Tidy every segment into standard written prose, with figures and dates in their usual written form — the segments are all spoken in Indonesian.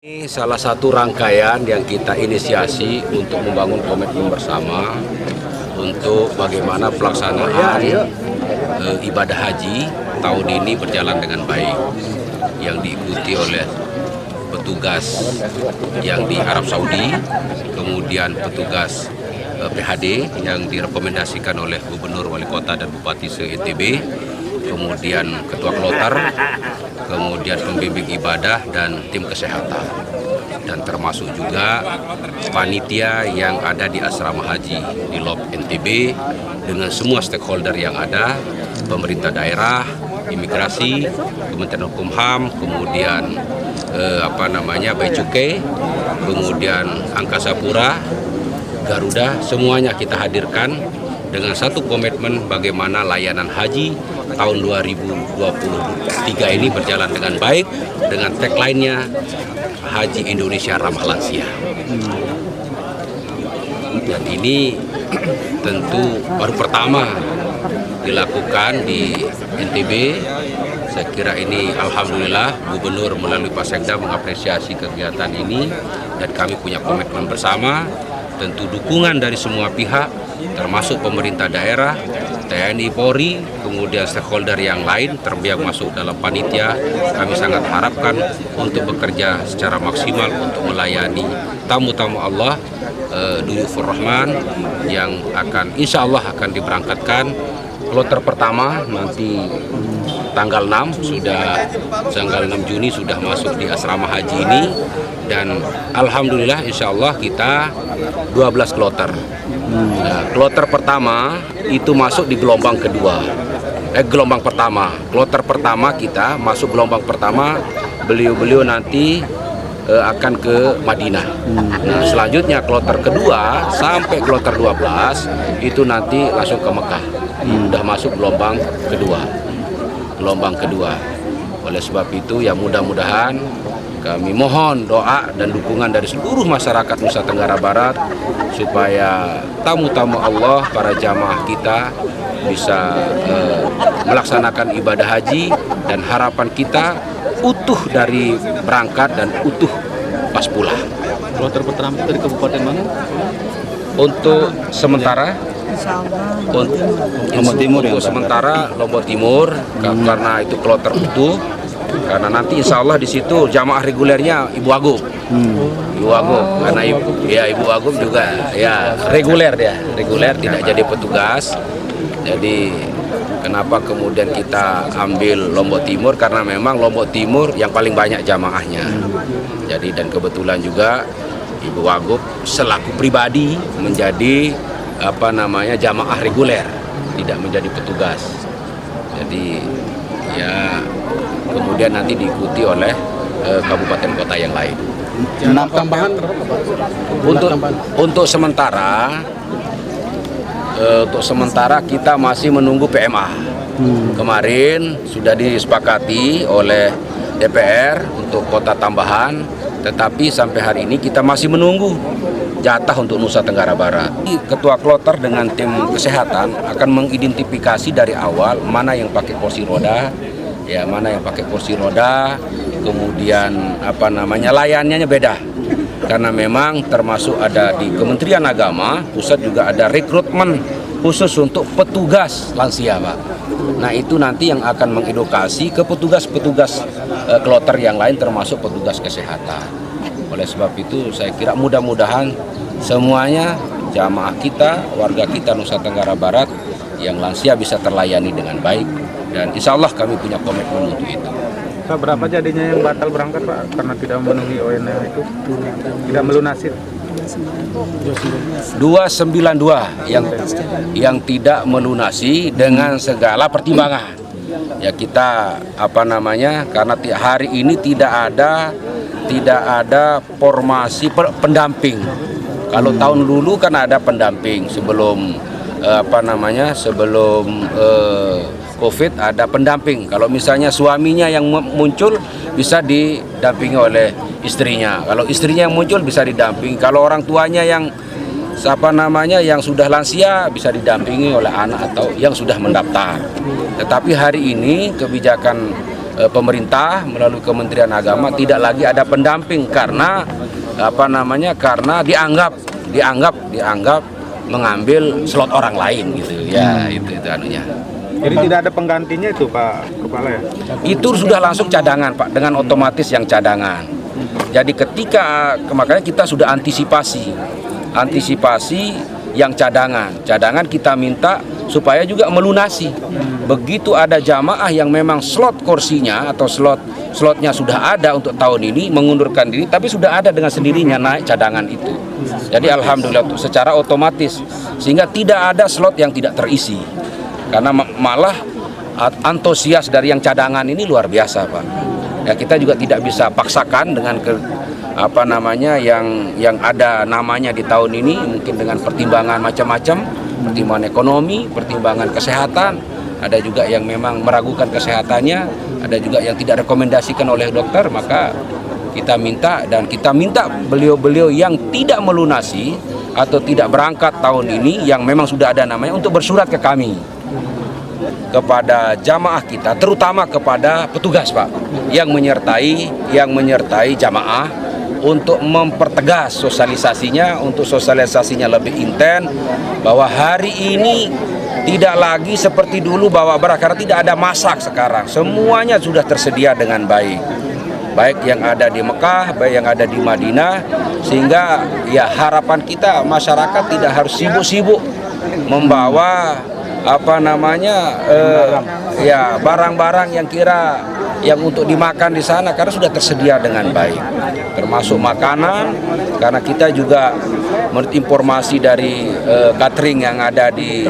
Ini salah satu rangkaian yang kita inisiasi untuk membangun komitmen bersama untuk bagaimana pelaksanaan ibadah haji tahun ini berjalan dengan baik, yang diikuti oleh petugas yang di Arab Saudi, kemudian petugas PHD yang direkomendasikan oleh Gubernur, Wali Kota, dan Bupati se-NTB, kemudian Ketua Kloter, kemudian pembimbing ibadah dan tim kesehatan, dan termasuk juga panitia yang ada di asrama haji di LOP NTB dengan semua stakeholder yang ada, pemerintah daerah, imigrasi, Kementerian Hukum HAM, kemudian Bea Cukai, kemudian Angkasa Pura, Garuda, semuanya kita hadirkan dengan satu komitmen bagaimana layanan haji tahun 2023 ini berjalan dengan baik dengan tagline-nya Haji Indonesia Ramah Lansia. Dan ini tentu baru pertama dilakukan di NTB. Saya kira ini alhamdulillah Gubernur melalui Pak Sekda mengapresiasi kegiatan ini dan kami punya komitmen bersama, tentu dukungan dari semua pihak termasuk pemerintah daerah, TNI, Polri, kemudian stakeholder yang lain terbiak masuk dalam panitia. Kami sangat harapkan untuk bekerja secara maksimal untuk melayani tamu-tamu Allah, Duyufur Rahman, yang akan insya Allah akan diberangkatkan. Kloter pertama nanti tanggal 6 Juni sudah masuk di asrama haji ini, dan alhamdulillah insya Allah kita 12 kloter. Nah, kloter pertama itu masuk di gelombang kedua. Gelombang pertama. Kloter pertama kita masuk gelombang pertama, beliau nanti akan ke Madinah. Nah, selanjutnya kloter kedua sampai kloter 12 itu nanti langsung ke Mekah. Sudah masuk gelombang kedua. Oleh sebab itu ya mudah-mudahan kami mohon doa dan dukungan dari seluruh masyarakat Nusa Tenggara Barat supaya tamu-tamu Allah, para jamaah kita bisa melaksanakan ibadah haji, dan harapan kita utuh dari berangkat dan utuh pas pulang. Kloter pertama dari kabupaten mana? Untuk sementara Lombok Timur, sementara Lombok Timur, karena itu kloter utuh. Karena nanti insya Allah di situ jamaah regulernya Ibu Agum, karena Ibu Agum juga ya reguler tidak jadi petugas. Jadi kenapa kemudian kita ambil Lombok Timur, karena memang Lombok Timur yang paling banyak jamaahnya. Jadi dan kebetulan juga Ibu Agum selaku pribadi menjadi jamaah reguler, tidak menjadi petugas. Jadi ya kemudian nanti diikuti oleh kabupaten kota yang lain. Tambahan Untuk sementara kita masih menunggu PMA. Kemarin sudah disepakati oleh DPR untuk kota tambahan, tetapi sampai hari ini kita masih menunggu jatah untuk Nusa Tenggara Barat. Ketua Kloter dengan tim kesehatan akan mengidentifikasi dari awal mana yang pakai kursi roda, kemudian layanannya beda. Karena memang termasuk ada di Kementerian Agama pusat juga ada rekrutmen khusus untuk petugas lansia, Pak. Nah, itu nanti yang akan mengedukasi ke petugas-petugas kloter yang lain termasuk petugas kesehatan. Oleh sebab itu saya kira mudah-mudahan semuanya jamaah kita, warga kita Nusa Tenggara Barat yang lansia bisa terlayani dengan baik, dan insya Allah kami punya komitmen untuk itu. Pak, berapa jadinya yang batal berangkat, Pak, karena tidak memenuhi ONA itu, tidak melunasi? 292 yang tidak melunasi dengan segala pertimbangan. Ya kita karena hari ini tidak ada formasi pendamping. Kalau tahun dulu kan ada pendamping sebelum COVID ada pendamping. Kalau misalnya suaminya yang muncul bisa didampingi oleh istrinya. Kalau istrinya yang muncul bisa didampingi. Kalau orang tuanya yang sudah lansia bisa didampingi oleh anak atau yang sudah mendaftar. Tetapi hari ini kebijakan pemerintah melalui Kementerian Agama tidak lagi ada pendamping karena karena dianggap mengambil slot orang lain gitu ya, itu anunya. Jadi tidak ada penggantinya itu Pak Kepala ya? Itu sudah langsung cadangan Pak, dengan otomatis yang cadangan. Jadi makanya kita sudah antisipasi yang cadangan kita minta supaya juga melunasi. Begitu ada jamaah yang memang slot kursinya atau slotnya sudah ada untuk tahun ini mengundurkan diri, tapi sudah ada dengan sendirinya naik cadangan itu. Jadi alhamdulillah secara otomatis, sehingga tidak ada slot yang tidak terisi. Karena malah antusias dari yang cadangan ini luar biasa Pak. Ya, kita juga tidak bisa paksakan dengan yang ada namanya di tahun ini, mungkin dengan pertimbangan macam-macam, pertimbangan ekonomi, pertimbangan kesehatan, ada juga yang memang meragukan kesehatannya, ada juga yang tidak rekomendasikan oleh dokter, maka kita minta beliau-beliau yang tidak melunasi atau tidak berangkat tahun ini yang memang sudah ada namanya untuk bersurat ke kami, kepada jamaah kita, terutama kepada petugas Pak yang menyertai jamaah untuk mempertegas sosialisasinya, untuk sosialisasinya lebih intens bahwa hari ini tidak lagi seperti dulu bawa beras, karena tidak ada masak sekarang, semuanya sudah tersedia dengan baik yang ada di Mekah, baik yang ada di Madinah, sehingga ya harapan kita masyarakat tidak harus sibuk-sibuk membawa barang-barang yang untuk dimakan di sana, karena sudah tersedia dengan baik, termasuk makanan. Karena kita juga menurut informasi dari catering yang ada di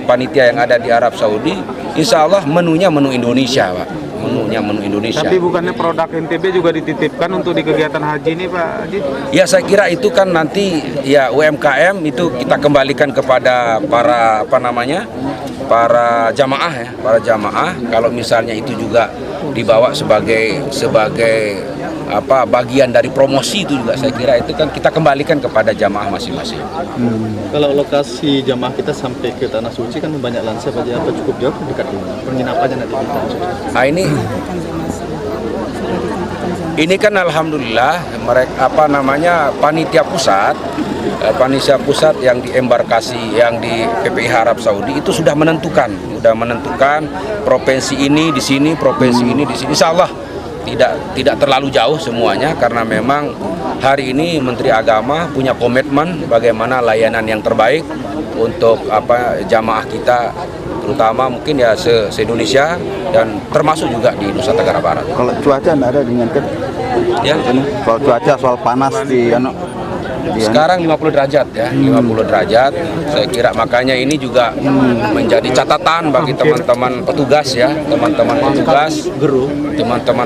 panitia yang ada di Arab Saudi, insya Allah menunya menu Indonesia Pak, menu Indonesia. Tapi bukannya produk NTB juga dititipkan untuk di kegiatan haji ini Pak Haji? Ya saya kira itu kan nanti ya UMKM itu kita kembalikan kepada para jamaah ya, kalau misalnya itu juga dibawa sebagai bagian dari promosi, itu juga saya kira itu kan kita kembalikan kepada jamaah masing-masing. Kalau lokasi jamaah kita sampai ke Tanah Suci kan banyak lansia, apa cukup jauh dekat penginapannya nanti kita? Nah ini kan alhamdulillah mereka panitia pusat yang di embarkasi yang di PPIH Arab Saudi itu sudah menentukan provinsi ini di sini, provinsi ini di sini. Insya Allah tidak terlalu jauh semuanya, karena memang hari ini Menteri Agama punya komitmen bagaimana layanan yang terbaik untuk jamaah kita, terutama mungkin ya se-Indonesia dan termasuk juga di Nusa Tenggara Barat. Kalau cuaca tidak ada diingatkan? Ya. Soal cuaca, soal panas sekarang 50 derajat ya, 50 derajat. Saya kira makanya ini juga menjadi catatan bagi teman-teman petugas ya, teman-teman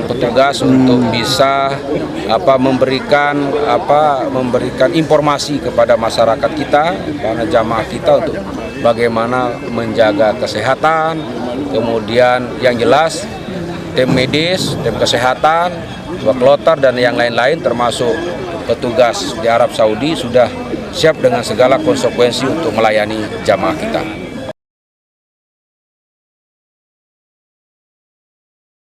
petugas untuk bisa memberikan informasi kepada masyarakat kita, para jamaah kita, untuk bagaimana menjaga kesehatan. Kemudian yang jelas tim medis, tim kesehatan, kloter dan yang lain-lain termasuk petugas di Arab Saudi sudah siap dengan segala konsekuensi untuk melayani jamaah kita.